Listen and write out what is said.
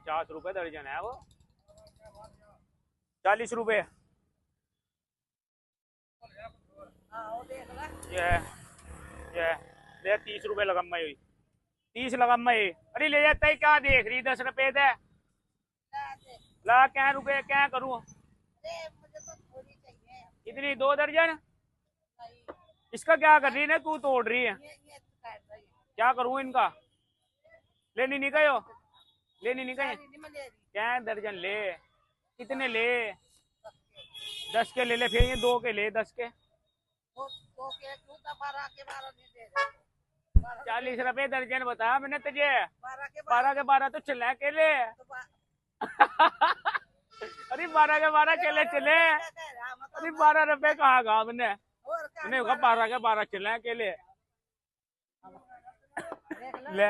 50 रुपए दर्जन है वो। 40 रुपए ये दे 30 रुपए लगम मैं हुई 30 लगम मैं। अरे ले जाता है क्या देख रही 10 रुपए दे ला क्या रुपए क्या करूं इतनी 2 दर्जन। इसका क्या कर रही है तू तोड़ रही है क्या करूं इनका लेनी नहीं गयो लेनी नहीं गए क्या दर्जन ले कितने ले 10 के ले ले फिर ये 2 के ले 10 के 40 रुपए दर्जन बता मैंने तुझे 12 के 12 तो चला के ले अरे 12 के 12 केले चले अरे 12 रुपए कहाँ गा मैंने 12 के 12 चले केले ले